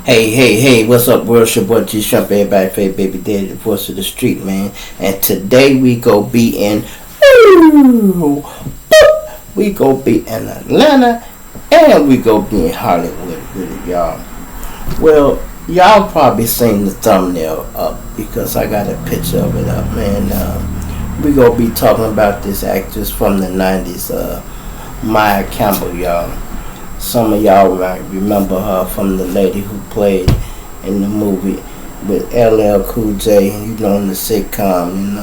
Hey, what's up, world? It's your boy G Shump, everybody, favorite baby daddy, the voice of the street, man. And today we go be in, we go be in Atlanta, and we go be in Hollywood with it, y'all. Well, y'all probably seen the thumbnail up because I got a picture of it up, man. We gonna be talking about this actress from the 90s, Maia Campbell, y'all. Some of y'all might remember her from the lady who played in the movie with LL Cool J, in the sitcom,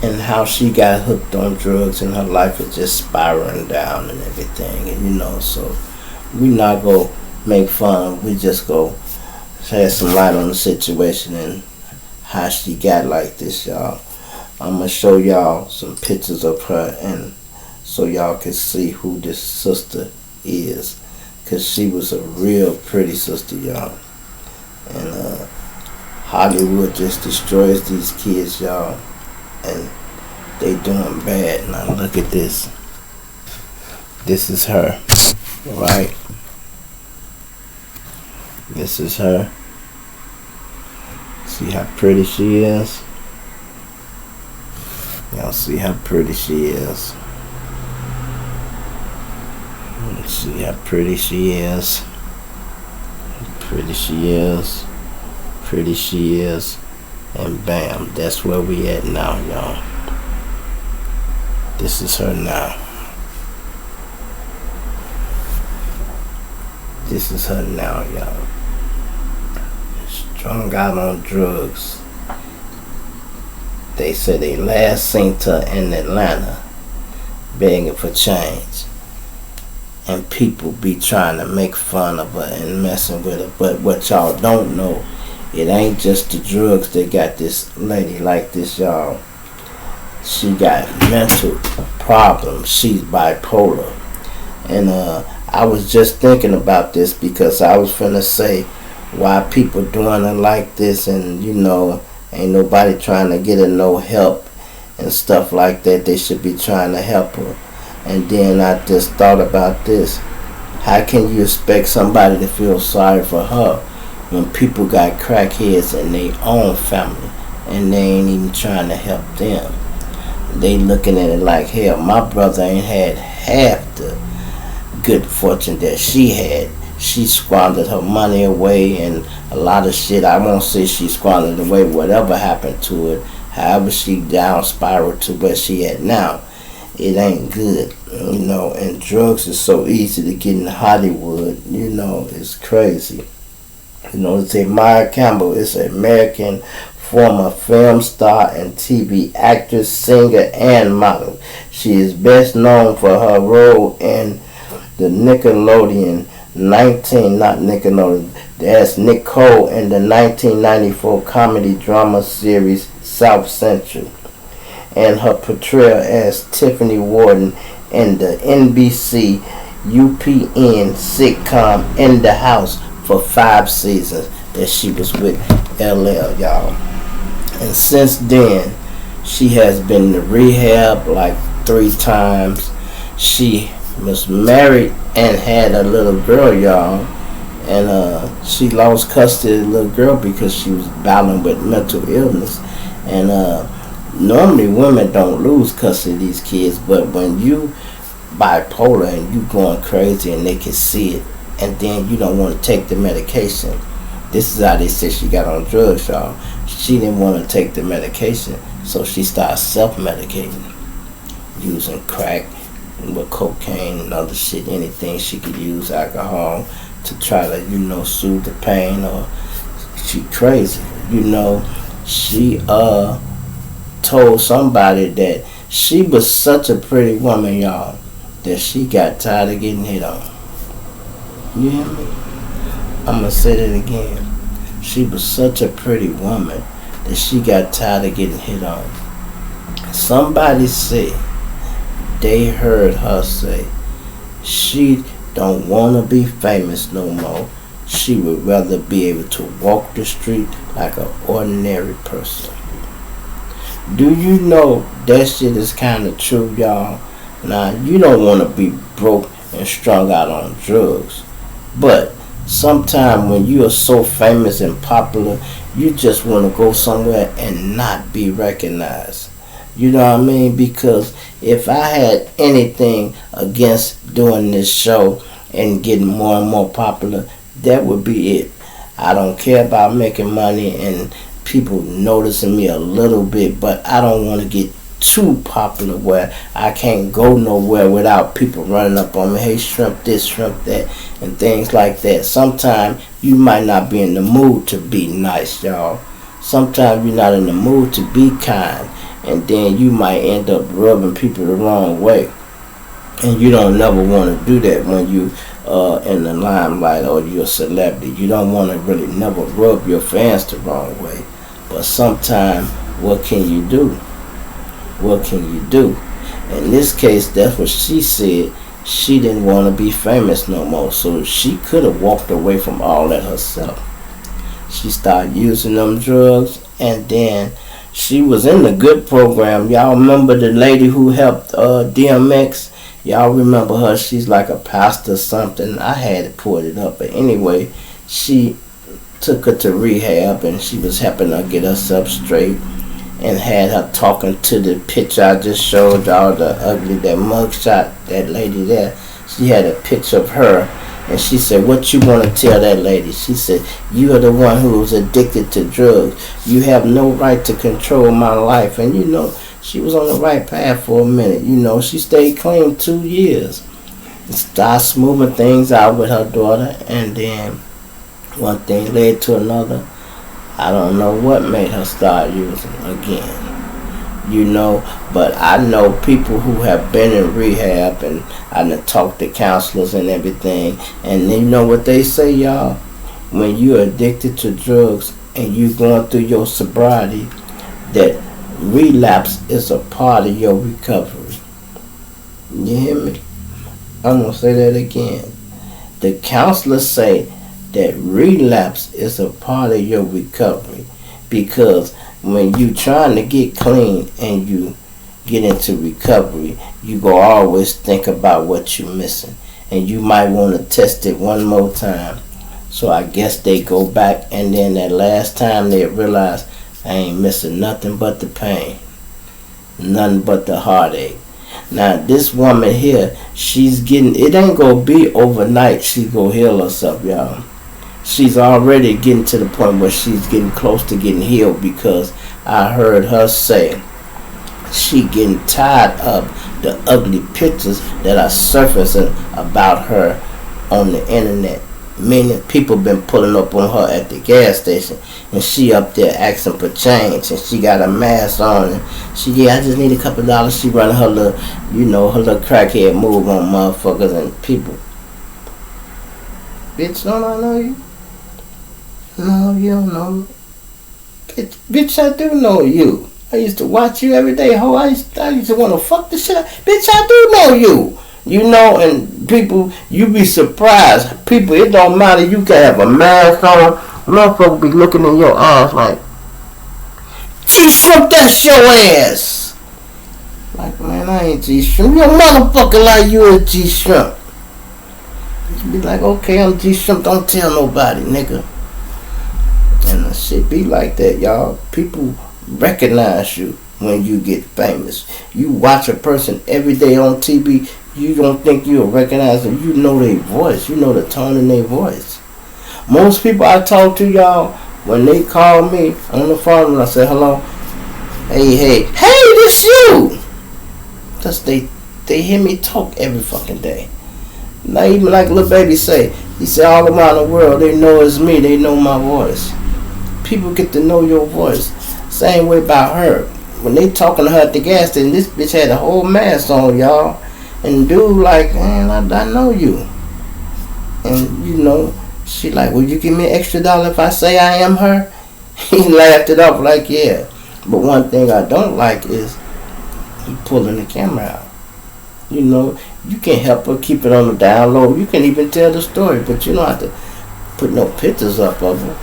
and how she got hooked on drugs and her life is just spiraling down and everything, so we not gonna make fun, we just go shed some light on the situation and how she got like this, y'all. I'm gonna show y'all some pictures of her and so y'all can see who this sister is, because she was a real pretty sister, y'all. And Hollywood just destroys these kids, y'all, and they doing bad. Now look at this. This is her, right? This is her. See how pretty she is? Y'all see how pretty she is? Let's see how pretty she is. Pretty she is. Pretty she is. And bam, that's where we at now, y'all. This is her now. This is her now, y'all. Strung out on drugs. They said they last seen her in Atlanta begging for change. And people be trying to make fun of her and messing with her. But what y'all don't know, it ain't just the drugs that got this lady like this, y'all. She got mental problems. She's bipolar. And I was just thinking about this because I was finna say why people doing her like this, and ain't nobody trying to get her no help and stuff like that. They should be trying to help her. And then I just thought about this. How can you expect somebody to feel sorry for her when people got crackheads in their own family and they ain't even trying to help them? They looking at it like, hell, my brother ain't had half the good fortune that she had. She squandered her money away and a lot of shit. I won't say she squandered away whatever happened to it. However, she down spiraled to where she at now. It ain't good, and drugs is so easy to get in Hollywood, it's crazy. They say Maia Campbell is an American former film star and TV actress, singer, and model. She is best known for her role in the that's Nicole in the 1994 comedy drama series South Central, and her portrayal as Tiffany Warden in the NBC UPN sitcom In the House for 5 seasons that she was with LL, y'all. And since then, she has been to rehab like 3 times. She was married and had a little girl, y'all. And she lost custody of the little girl because she was battling with mental illness. And normally women don't lose custody of these kids, but when you bipolar and you going crazy and they can see it, and then you don't want to take the medication. This is how they say she got on drugs, y'all. She didn't want to take the medication, so she started self-medicating, using crack with cocaine and other shit, anything she could use, alcohol, to try to, soothe the pain. Or she crazy, She told somebody that she was such a pretty woman, y'all, that she got tired of getting hit on. You hear me? I'm gonna say that again. She was such a pretty woman that she got tired of getting hit on. Somebody said they heard her say she don't want to be famous no more. She would rather be able to walk the street like an ordinary person. Do you know that shit is kind of true, y'all? Now, you don't want to be broke and strung out on drugs, but Sometimes when you are so famous and popular, you just want to go somewhere and not be recognized. You know what I mean? Because if I had anything against doing this show and getting more and more popular, that would be it. I don't care about making money and people noticing me a little bit, but I don't want to get too popular where I can't go nowhere without people running up on me. Hey, shrimp this, shrimp that, and things like that. Sometimes you might not be in the mood to be nice, y'all. Sometimes you're not in the mood to be kind, and then you might end up rubbing people the wrong way. And you don't never want to do that when you in the limelight or you're a celebrity. You don't want to really never rub your fans the wrong way. But sometimes, what can you do? What can you do? In this case, that's what she said. She didn't want to be famous no more, so she could have walked away from all that herself. She started using them drugs, and then she was in the good program. Y'all remember the lady who helped DMX? Y'all remember her? She's like a pastor or something. I had to pull it up, but anyway, she took her to rehab, and she was helping her get herself straight, and had her talking to the picture I just showed y'all, that mugshot, that lady there. She had a picture of her, and she said, what you want to tell that lady? She said, you are the one who was addicted to drugs. You have no right to control my life. And you know, she was on the right path for a minute. You know, she stayed clean 2 years. Started smoothing things out with her daughter, and then one thing led to another. I don't know what made her start using again, you know, but I know people who have been in rehab, and I done talked to counselors and everything, and you know what they say, y'all? When you're addicted to drugs and you going through your sobriety, that relapse is a part of your recovery. You hear me? I'm going to say that again. The counselors say that relapse is a part of your recovery, because when you trying to get clean and you get into recovery, you go always think about what you're missing, and you might want to test it one more time. So I guess they go back, and then that last time they realize, I ain't missing nothing but the pain, nothing but the heartache. Now this woman here, she's getting, it ain't gonna be overnight she's gonna heal herself, y'all. She's already getting to the point where she's getting close to getting healed, because I heard her say she getting tired of the ugly pictures that are surfacing about her on the internet. Many people been pulling up on her at the gas station, and she up there asking for change, and she got a mask on, and I just need a couple of dollars. She running her little, her little crackhead move on motherfuckers and people. Bitch, don't I know you? No, you don't know me. Bitch, I do know you. I used to watch you every day, ho. I used to want to fuck the shit out. Bitch, I do know you. You know, and people, you be surprised. People, it don't matter. You can have a mask on. Motherfucker be looking in your eyes like, G-Shrimp, that's your ass. Like, man, I ain't G-Shrimp. You a motherfucker like you is G-Shrimp. You be like, okay, I'm G-Shrimp. Don't tell nobody, nigga. And the shit be like that, y'all. People recognize you when you get famous. You watch a person every day on TV, you don't think you'll recognize them. You know their voice. You know the tone in their voice. Most people I talk to, y'all, when they call me on the phone and I say hello, hey, this you. Because they hear me talk every fucking day. Not even like Lil Baby say. He said all around the world, they know it's me. They know my voice. People get to know your voice. Same way about her. When they talking to her at the gas station, this bitch had a whole mask on, y'all. And dude like, man, I know you. And, she like, will you give me an extra $1 if I say I am her? He laughed it off like, yeah. But one thing I don't like is he pulling the camera out. You can't help her keep it on the down low. You can even tell the story, but you don't have to put no pictures up of her.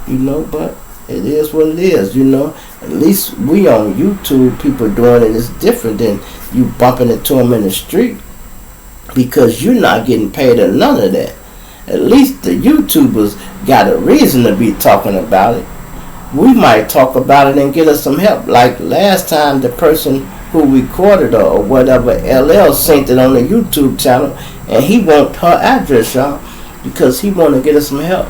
But it is what it is, At least we on YouTube, people doing it. It's different than you bumping into them in the street, because you're not getting paid or none of that. At least the YouTubers got a reason to be talking about it. We might talk about it and get us some help. Like last time, the person who recorded her or whatever, LL sent it on the YouTube channel, and he want her address, y'all, because he want to get us some help.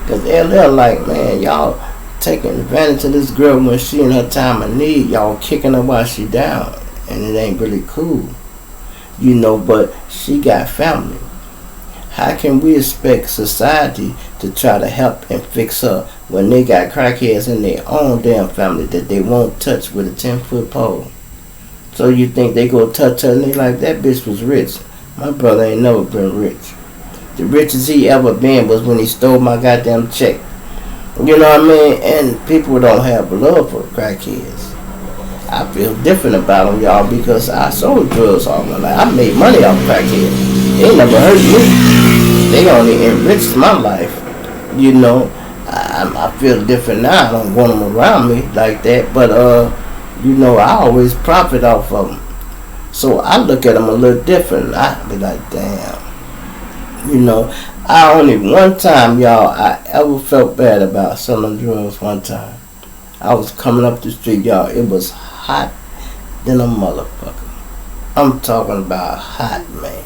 Because LL like, man, y'all taking advantage of this girl when she in her time of need. Y'all kicking her while she down, and it ain't really cool. But she got family. How can we expect society to try to help and fix her when they got crackheads in their own damn family that they won't touch with a 10-foot pole? So you think they go touch her and they like, that bitch was rich. My brother ain't never been rich. The richest he ever been was when he stole my goddamn check. You know what I mean? And people don't have love for crackheads. I feel different about them, y'all, because I sold drugs all my life. I made money off crackheads. They never hurt me. They only enriched my life. I feel different now. I don't want them around me like that. But, I always profit off of them. So I look at them a little different. I be like, damn. I only one time, y'all, I ever felt bad about selling drugs one time. I was coming up the street, y'all. It was hot than a motherfucker. I'm talking about hot, man.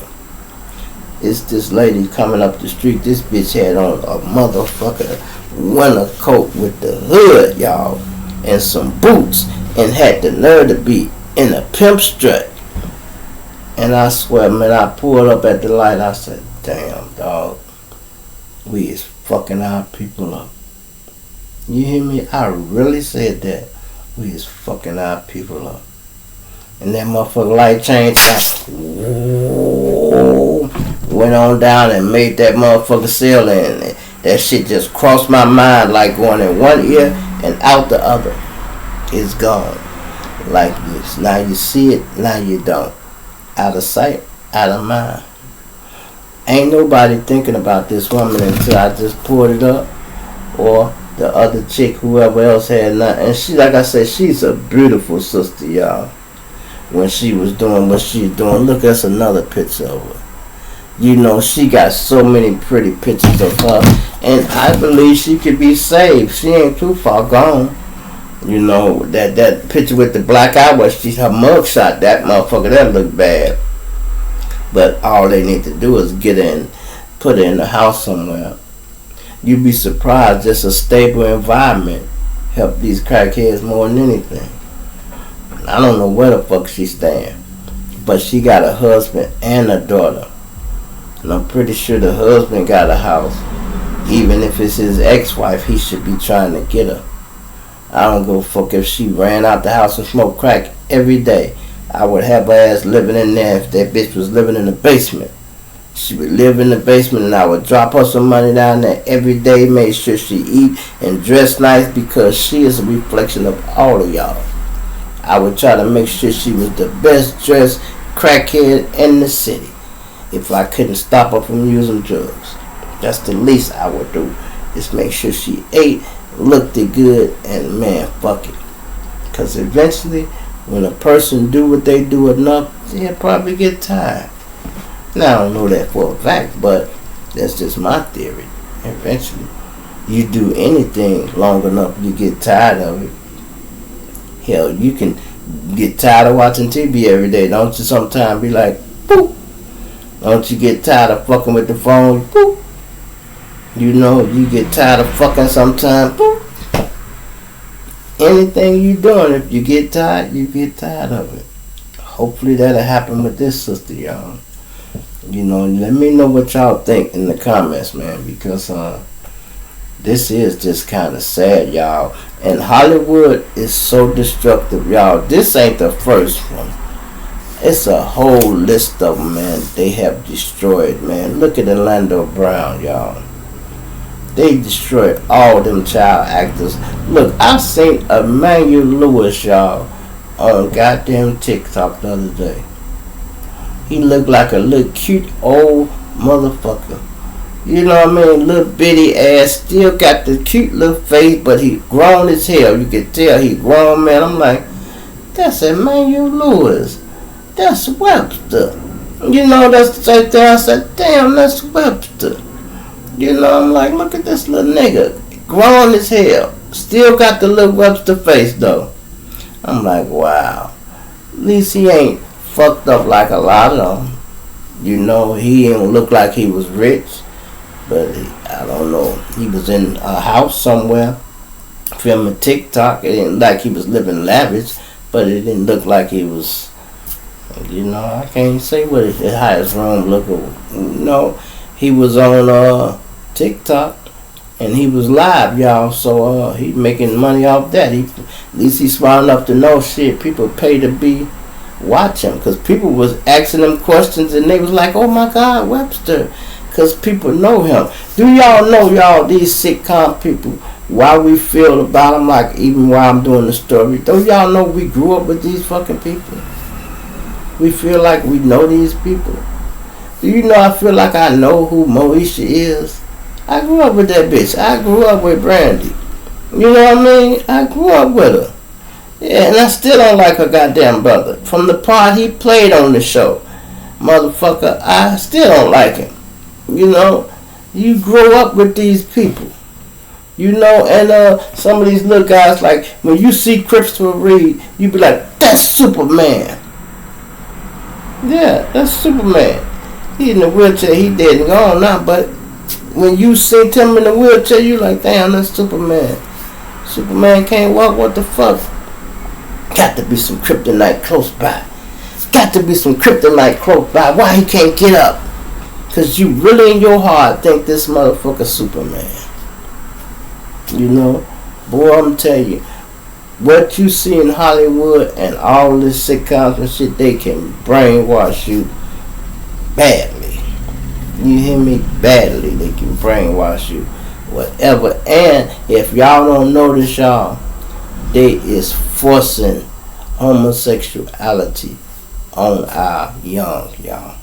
It's this lady coming up the street. This bitch had on a motherfucker winter coat with the hood, y'all, and some boots, and had the nerve to be in a pimp strut. And I swear, man, I pulled up at the light. I said, damn, dog, we is fucking our people up. You hear me? I really said that. We is fucking our people up. And that motherfucker light changed. Went on down and made that motherfucker sell, and that shit just crossed my mind like going in one ear and out the other. It's gone. Like this. Now you see it, now you don't. Out of sight, out of mind. Ain't nobody thinking about this woman until I just pulled it up, or the other chick, whoever else had nothing. And she, like I said, she's a beautiful sister, y'all. When she was doing what she's doing, look, that's another picture of her. She got so many pretty pictures of her, and I believe she could be saved. She ain't too far gone. That picture with the black eye was her mugshot. That motherfucker, that looked bad. But all they need to do is get in, put her in the house somewhere. You'd be surprised, just a stable environment help these crackheads more than anything. I don't know where the fuck she's staying, but she got a husband and a daughter. And I'm pretty sure the husband got a house. Even if it's his ex-wife, he should be trying to get her. I don't give a fuck if she ran out the house and smoked crack every day. I would have her ass living in there if that bitch was living in the basement. She would live in the basement, and I would drop her some money down there every day, make sure she eat and dress nice, because she is a reflection of all of y'all. I would try to make sure she was the best dressed crackhead in the city if I couldn't stop her from using drugs. That's the least I would do, is make sure she ate, looked good, and man, fuck it. Because eventually, when a person do what they do enough, they'll probably get tired. Now, I don't know that for a fact, but that's just my theory. Eventually, you do anything long enough, you get tired of it. Hell, you can get tired of watching TV every day. Don't you sometimes be like, boop? Don't you get tired of fucking with the phone? Boop. You get tired of fucking sometimes. Boop. Anything you doing, if you get tired, you get tired of it. Hopefully that'll happen with this sister, y'all. Let me know what y'all think in the comments, man, because this is just kind of sad, y'all. And Hollywood is so destructive, y'all. This ain't the first one. It's a whole list of them, man, they have destroyed, man. Look at Orlando Brown, y'all. They destroyed all them child actors. Look, I seen Emmanuel Lewis, y'all, on goddamn TikTok the other day. He looked like a little cute old motherfucker. You know what I mean? Little bitty ass, still got the cute little face, but he grown as hell. You can tell he grown, man. I'm like, that's Emmanuel Lewis. That's Webster. That's right there. I said, damn, that's Webster. You know, I'm like, look at this little nigga. Grown as hell. Still got the little Webster face, though. I'm like, wow. At least he ain't fucked up like a lot of them. You know, he didn't look like he was rich. But I don't know. He was in a house somewhere filming TikTok. It didn't like he was living lavish. But it didn't look like he was, you know, I can't say what how his room looked. You know, he was on TikTok and he was live, y'all. So he making money off that. At least he's smart enough to know shit. People pay to be watch him because people was asking them questions and they was like, "Oh my God, Webster," because people know him. Do y'all know y'all these sitcom people? Why we feel about them, like even while I'm doing the story, don't y'all know we grew up with these fucking people? We feel like we know these people. Do you know I feel like I know who Moesha is? I grew up with that bitch. I grew up with Brandy. You know what I mean? I grew up with her. Yeah, and I still don't like her goddamn brother. From the part he played on the show. Motherfucker, I still don't like him. You know? You grow up with these people. You know, and some of these little guys, like, when you see Christopher Reed, you be like, that's Superman. Yeah, that's Superman. He in the wheelchair, he dead and gone now, but when you see him in the wheelchair, you like, damn, that's Superman. Superman can't walk, what the fuck? Got to be some kryptonite close by. Got to be some kryptonite close by. Why he can't get up? Because you really in your heart think this motherfucker Superman. You know, boy, I'm telling you, what you see in Hollywood and all this sitcoms and shit, they can brainwash you badly. You hear me? Badly. They can brainwash you. Whatever. And if y'all don't notice, y'all, they is forcing homosexuality on our young, y'all.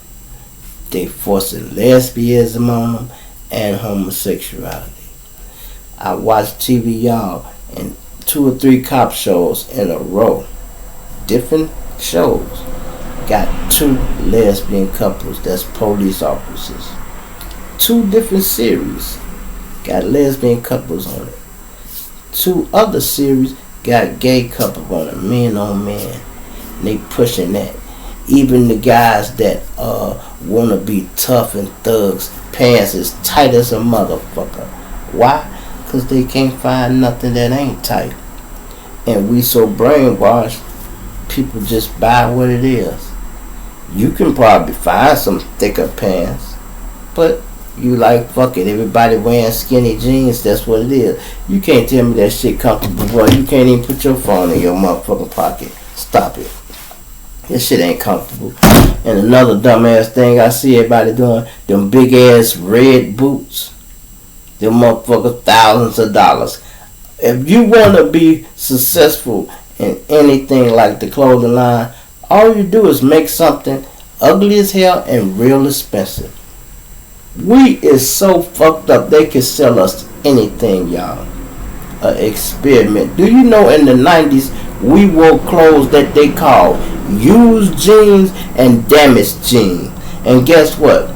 They forcing lesbianism on them and homosexuality. I watch TV, y'all, and 2 or 3 cop shows in a row. Different shows. Got 2 lesbian couples that's police officers. 2 different series got lesbian couples on it. 2 other series got gay couples on it, men on men. And they pushing that. Even the guys that wanna be tough and thugs, pants as tight as a motherfucker. Why? Because they can't find nothing that ain't tight. And we so brainwashed, people just buy what it is. You can probably find some thicker pants, but you like, fuck it, everybody wearing skinny jeans, that's what it is. You can't tell me that shit comfortable, boy. You can't even put your phone in your motherfucking pocket. Stop it. This shit ain't comfortable. And another dumbass thing I see everybody doing, them big ass red boots. Them motherfuckers thousands of dollars. If you want to be successful in anything like the clothing line, all you do is make something ugly as hell and real expensive. We is so fucked up they can sell us anything, y'all. An experiment. Do you know in the 90s we wore clothes that they called used jeans and damaged jeans? And guess what?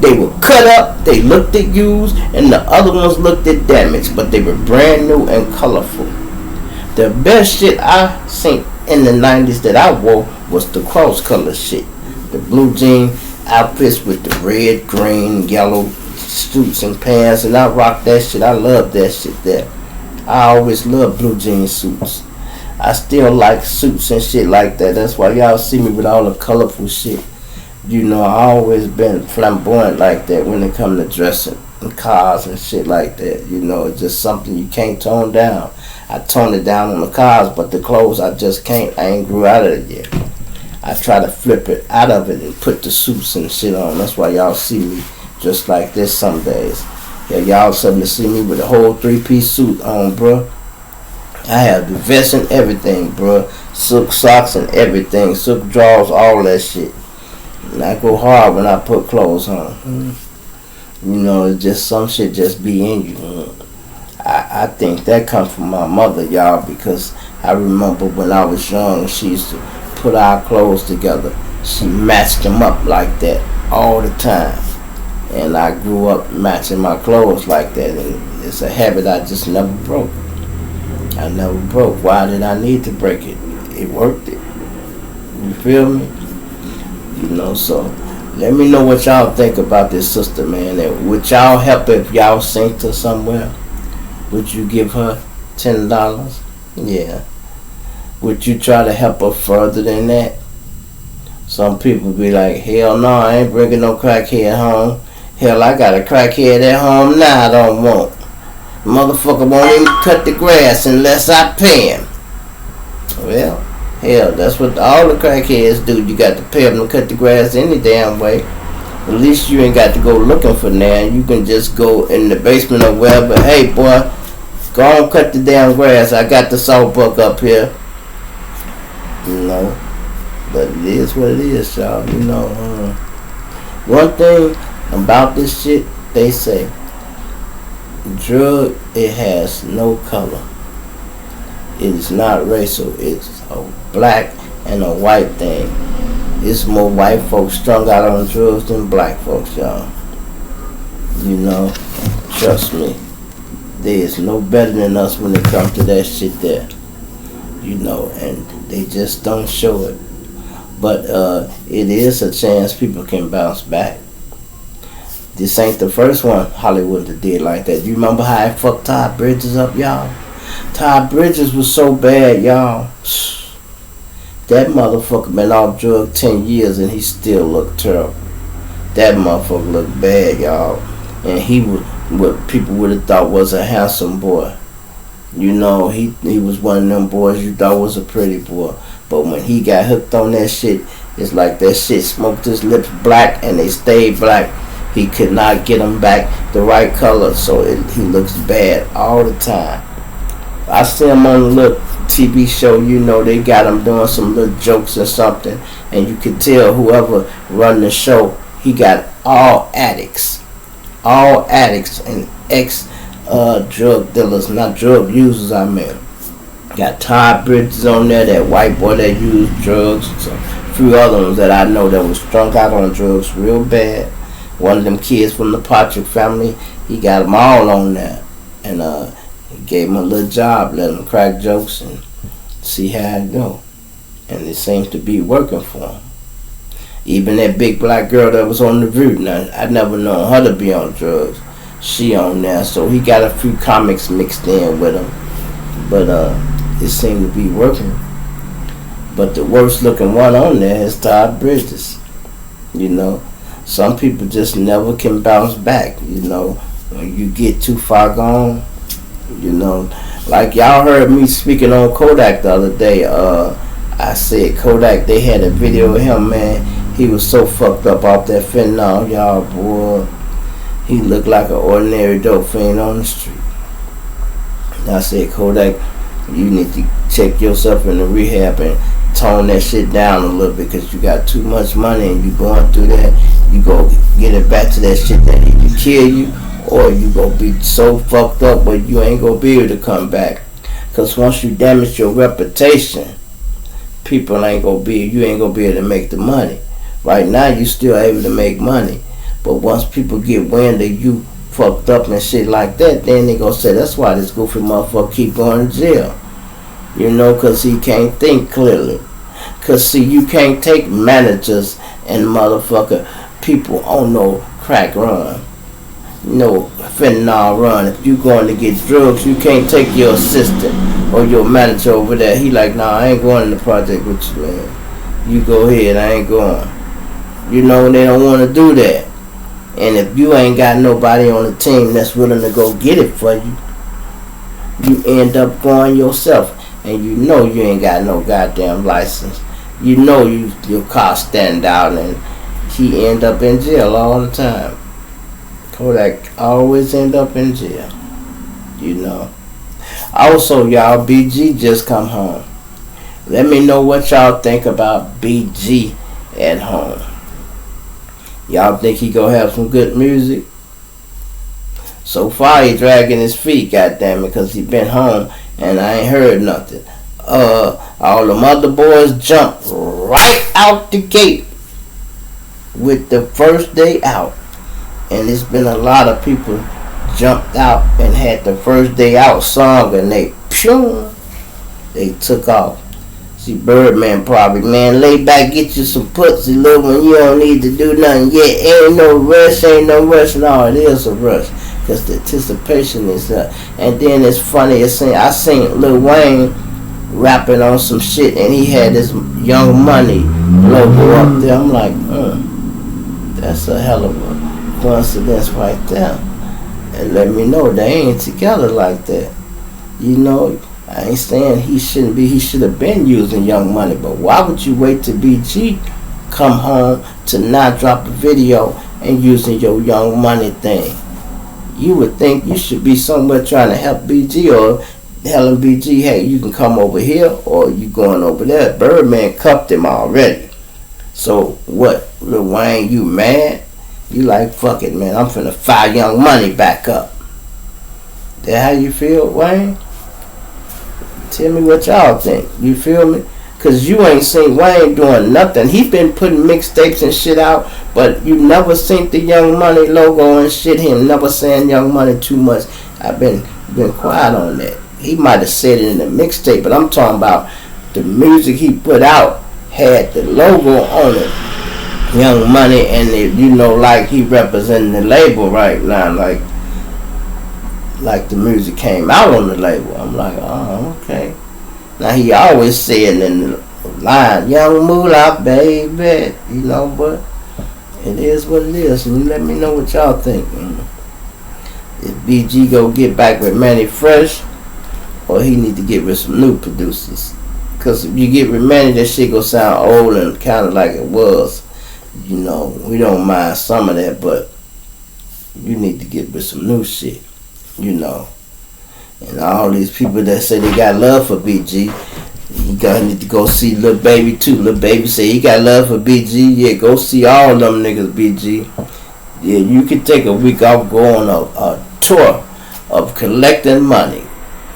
They were cut up, they looked at used, and the other ones looked at damaged, but they were brand new and colorful. The best shit I seen in the 90s that I wore was the cross color shit. The blue jean outfits with the red, green, yellow suits and pants, and I rocked that shit. I love that shit there. I always loved blue jean suits. I still like suits and shit like that. That's why y'all see me with all the colorful shit. You know, I always been flamboyant like that when it come to dressing and cars and shit like that. You know, it's just something you can't tone down. I toned it down on the cars, but the clothes I just can't. I ain't grew out of it yet. I try to flip it out of it and put the suits and shit on. That's why y'all see me just like this some days. Yeah, y'all suddenly see me with a whole 3-piece suit on, bruh. I have the vest and everything, bruh. Silk socks and everything. Silk drawers, all that shit. And I go hard when I put clothes on. You know, it's just some shit just be in you. I think that comes from my mother, y'all, because I remember when I was young, she used to put our clothes together. She matched them up like that all the time. And I grew up matching my clothes like that, and it's a habit I just never broke. I never broke. Why did I need to break it? It worked it. You feel me? You know, so let me know what y'all think about this sister, man. And would y'all help if y'all sent her somewhere? Would you give her $10? Yeah. Would you try to help her further than that? Some people be like, hell no, I ain't bringing no crackhead home. Hell, I got a crackhead at home now I don't want. Motherfucker won't even cut the grass unless I pay him. Well, hell, that's what all the crackheads do. You got to pay them to cut the grass any damn way. At least you ain't got to go looking for that. You can just go in the basement or wherever. Hey, boy, go on cut the damn grass. I got the salt buck up here. You know. But it is what it is, y'all. You know, one thing about this shit, they say, drug, it has no color. It is not racial. It's a black and a white thing. It's more white folks strung out on drugs than black folks, y'all. You know, trust me. There is no better than us when it comes to that shit there. You know, and they just don't show it. But it is a chance people can bounce back. This ain't the first one Hollywood that did like that. You remember how I fucked Todd Bridges up, y'all? Todd Bridges was so bad, y'all. That motherfucker been off drugs 10 years and he still looked terrible. That motherfucker looked bad, y'all. And he was what people would have thought was a handsome boy. You know, he was one of them boys you thought was a pretty boy. But when he got hooked on that shit, it's like that shit smoked his lips black and they stayed black. He could not get them back the right color, so he looks bad all the time. I see him on a little TV show, you know, they got him doing some little jokes or something, and you could tell whoever run the show, he got all addicts and ex-drug dealers, not drug users, I mean. Got Todd Bridges on there, that white boy that used drugs, a few other ones that I know that was strung out on drugs real bad. One of them kids from the Patrick family, he got them all on there. And he gave him a little job, let him crack jokes and see how it go. And it seems to be working for him. Even that big black girl that was on the route, now I never known her to be on drugs. She on there, so he got a few comics mixed in with him. But it seemed to be working. But the worst looking one on there is Todd Bridges. You know, some people just never can bounce back. You know, when you get too far gone, you know, like y'all heard me speaking on Kodak the other day. I said Kodak, they had a video of him, man. He was so fucked up off that fentanyl, y'all, boy. He looked like an ordinary dope fiend on the street. And I said, Kodak, you need to check yourself in the rehab and tone that shit down a little bit, because you got too much money and you going through that. You go get it back to that shit that either kill you, or you gonna be so fucked up where you ain't gonna be able to come back. Because once you damage your reputation, people ain't gonna be, you ain't gonna be able to make the money. Right now you still able to make money, but once people get wind of you fucked up and shit like that, then they gonna say that's why this goofy motherfucker keep going to jail. You know, because he can't think clearly. Because see, you can't take managers and motherfucker people on no crack run, no fentanyl run. If you going to get drugs, you can't take your assistant or your manager over there. He like, nah, I ain't going to the project with you, man. You go ahead, I ain't going. You know, they don't want to do that. And if you ain't got nobody on the team that's willing to go get it for you, you end up going yourself. And you know you ain't got no goddamn license. You know your car stand out, and he end up in jail all the time. Kodak always end up in jail. You know. Also, y'all, BG just come home. Let me know what y'all think about BG at home. Y'all think he gonna have some good music? So far he dragging his feet, goddammit, because he been home and I ain't heard nothing. All the mother boys jumped right out the gate with the first day out. And it's been a lot of people jumped out and had the first day out song and they took off. See, Birdman probably, man, lay back, get you some pussy, little one, you don't need to do nothing yet. Ain't no rush. No, it is a rush. Because the anticipation is up. And then it's funny, I seen Lil Wayne rapping on some shit and he had this Young Money logo up there. I'm like, that's a hell of a coincidence right there. And let me know they ain't together like that. You know, I ain't saying he shouldn't be. He should have been using Young Money. But why would you wait till BG come home to not drop a video and using your Young Money thing? You would think you should be somewhere trying to help BG or telling BG, hey, you can come over here or you going over there. Birdman cuffed him already. So what, Lil Wayne, you mad? You like, fuck it, man. I'm finna fire Young Money back up. That how you feel, Wayne? Tell me what y'all think. You feel me? Because you ain't seen Wayne doing nothing. He been putting mixtapes and shit out, but you never seen the Young Money logo and shit. Him never saying Young Money too much. I've been quiet on that. He might have said it in the mixtape, but I'm talking about the music he put out had the logo on it. Young Money, and it, you know, like he representing the label right now, like the music came out on the label. I'm like, oh, okay. Now he always saying in the line, Young Moolah, baby, you know, but it is what it is. And you let me know what y'all think. If BG go get back with Manny Fresh, or he need to get with some new producers. Because if you get with Manny, that shit gonna sound old and kind of like it was. You know, we don't mind some of that, but you need to get with some new shit, you know. And all these people that say they got love for BG, you gotta need to go see Lil Baby too. Lil Baby say he got love for BG. Yeah, go see all them niggas, BG. Yeah, you can take a week off, go on a tour of collecting money.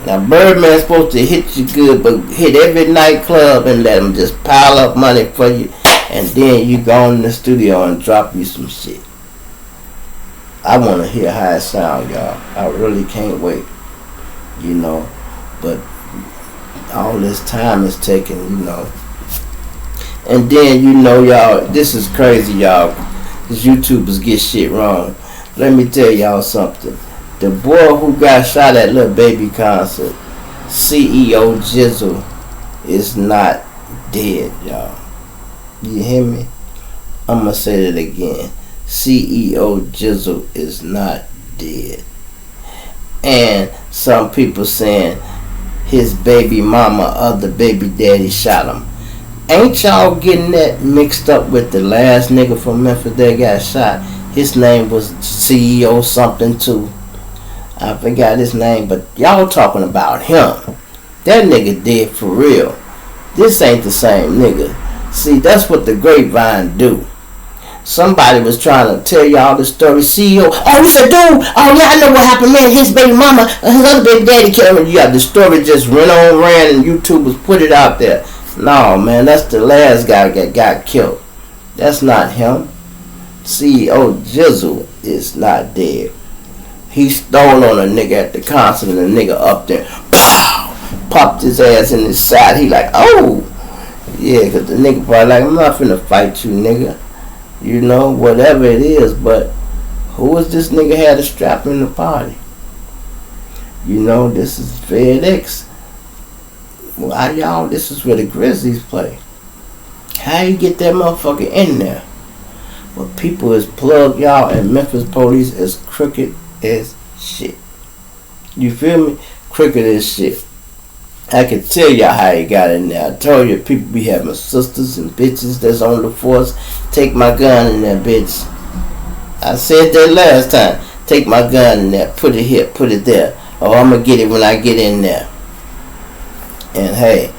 Now, Birdman's supposed to hit you good, but hit every nightclub and let them just pile up money for you. And then you go in the studio and drop you some shit. I want to hear how it sound, y'all. I really can't wait. You know. But all this time is taking, you know. And then, you know, y'all, this is crazy, y'all. These YouTubers get shit wrong. Let me tell y'all something. The boy who got shot at Lil Baby concert, CEO Jizzle, is not dead, y'all. You hear me? I'm going to say that again. CEO Jizzle is not dead. And some people saying his baby mama or the baby daddy shot him. Ain't y'all getting that mixed up with the last nigga from Memphis that got shot? His name was CEO something too. I forgot his name, but y'all talking about him. That nigga dead for real. This ain't the same nigga. See, that's what the grapevine do. Somebody was trying to tell y'all the story. CEO, oh yeah, dude. Oh yeah, I know what happened, man. His baby mama, his other baby daddy killed him. Yeah, the story just ran and YouTubers put it out there. No, man, that's the last guy that got killed. That's not him. CEO Jizzle is not dead. He stole on a nigga at the concert and the nigga up there, pow, popped his ass in his side. He like, oh, yeah, because the nigga probably like, I'm not finna fight you, nigga. You know, whatever it is, but who is this nigga had a strap in the party? You know, this is FedEx. Why y'all, this is where the Grizzlies play. How you get that motherfucker in there? Well, people is plugged, y'all, and Memphis police is crooked as shit. You feel me? Crooked as shit. I can tell y'all how he got in there. I told you people be having sisters and bitches that's on the force. Take my gun in there, bitch. I said that last time. Take my gun in there. Put it here. Put it there. Oh, I'm going to get it when I get in there. And hey,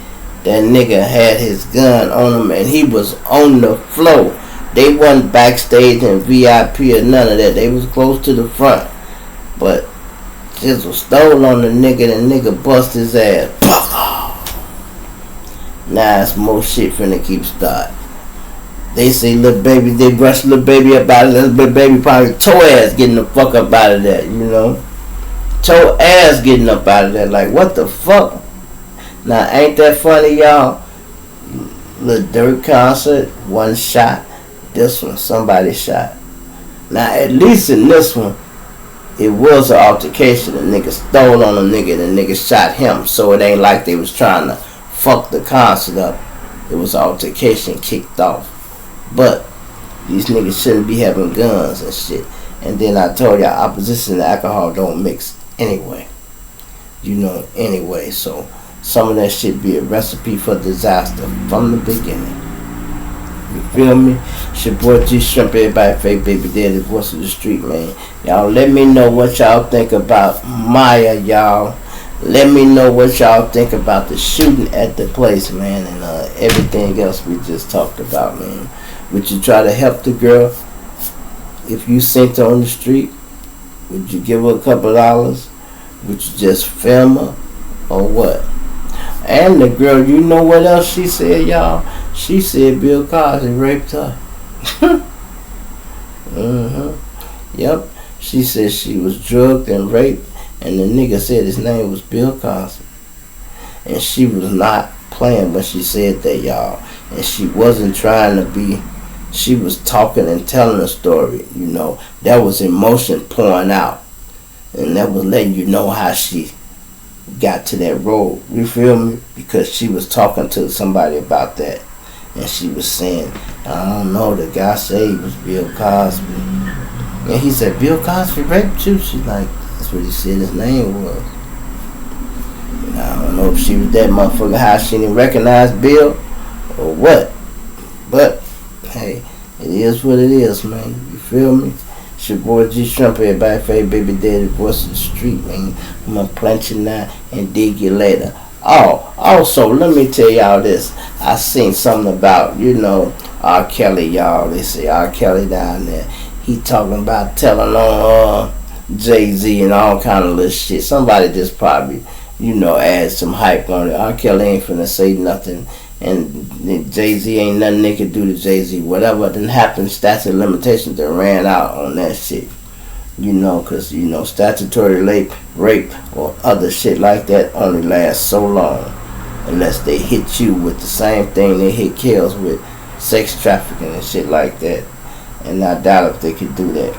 that nigga had his gun on him and he was on the floor. They wasn't backstage and VIP or none of that. They was close to the front. But Jizzle stole on the nigga and the nigga bust his ass. Now it's more shit finna keep starting. They say little baby, they rush little baby up out of there. Little baby probably toe ass getting the fuck up out of there, you know. Toe ass getting up out of there. Like, what the fuck? Now, ain't that funny, y'all? Little Dirt concert, one shot. This one, somebody shot. Now, at least in this one, it was an altercation. The nigga stole on a nigga and the nigga shot him. So it ain't like they was trying to fuck the concert up. It was an altercation kicked off. But these niggas shouldn't be having guns and shit. And then I told y'all, opposition and alcohol don't mix anyway. You know, anyway. So some of that shit be a recipe for disaster from the beginning. You feel me? It's your boy G Shrimp, everybody fake baby daddy, voice of the street, man. Y'all let me know what y'all think about Maia, y'all. Let me know what y'all think about the shooting at the place, man, and everything else we just talked about, man. Would you try to help the girl if you seen her on the street? Would you give her a couple dollars? Would you just film her or what? And the girl, you know what else she said, y'all? She said Bill Cosby raped her. Yep. She said she was drugged and raped, and the nigga said his name was Bill Cosby. And she was not playing when she said that, y'all. And she wasn't trying to be. She was talking and telling a story, you know. That was emotion pouring out. And that was letting you know how she got to that road. You feel me? Because she was talking to somebody about that. And she was saying, I don't know, the guy said he was Bill Cosby. And he said, Bill Cosby raped you? She's like, that's what he said his name was. And I don't know if she was that motherfucker, how she didn't recognize Bill or what. But, hey, it is what it is, man. You feel me? It's your boy G Shrimp, everybody fake baby daddy, voice of the street, man. I'm gonna plant you now and dig you later. Oh, also, let me tell y'all this. I seen something about, you know, R. Kelly, y'all. They say R. Kelly down there. He talking about telling on Jay-Z and all kind of little shit. Somebody just probably, you know, add some hype on it. R. Kelly ain't finna say nothing. And Jay-Z ain't nothing they could do to Jay-Z. Whatever didn't happen, statute of limitations that ran out on that shit. You know, because, you know, statutory rape or other shit like that only lasts so long. Unless they hit you with the same thing they hit Kills with, sex trafficking and shit like that. And I doubt if they could do that.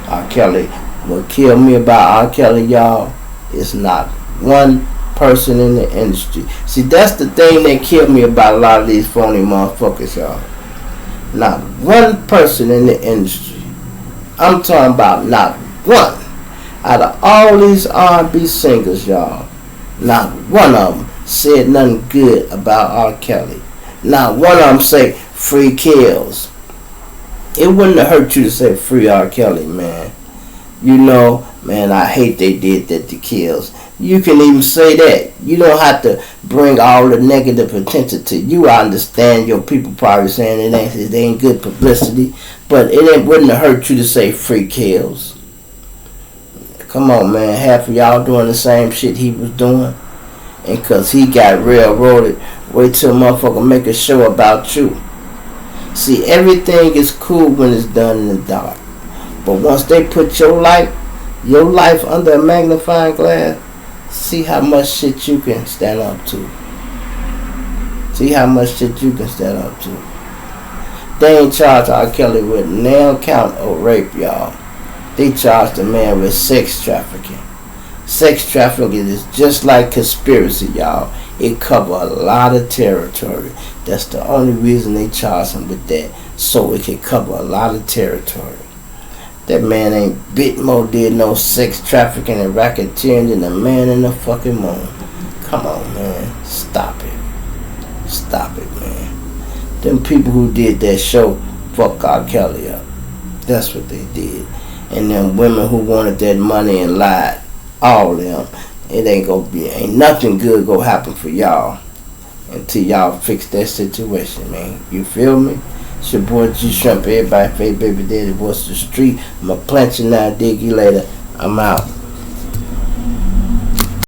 R. Kelly, what killed me about R. Kelly, y'all, is not one person in the industry. See, that's the thing that killed me about a lot of these phony motherfuckers, y'all. Not one person in the industry. I'm talking about not one. Out of all these R&B singers, y'all, not one of them said nothing good about R. Kelly. Not one of them say free Kills. It wouldn't have hurt you to say free R. Kelly, man. You know, man, I hate they did that to Kills. You can even say that. You don't have to bring all the negative attention to you. I understand your people probably saying it ain't good publicity, but it wouldn't have hurt you to say free Kills. Come on, man. Half of y'all doing the same shit he was doing. And because he got railroaded, wait till a motherfucker make a show about you. See, everything is cool when it's done in the dark. But once they put your life under a magnifying glass, see how much shit you can stand up to. See how much shit you can stand up to. They ain't charged R. Kelly with nail count or rape, y'all. They charged the man with sex trafficking. Sex trafficking is just like conspiracy, y'all. It cover a lot of territory. That's the only reason they charge him with that, so it can cover a lot of territory. That man ain't bit more did no sex trafficking and racketeering than the man in the fucking moon. Come on, man. Stop it. Stop it, man. Them people who did that show fuck R. Kelly up. That's what they did. And them women who wanted that money and lied. All of them. Ain't nothing good gonna happen for y'all until y'all fix that situation, man. You feel me? It's your boy G Shrimp, everybody fake baby daddy, voice of the street. I'ma plant you now, dig you later. I'm out.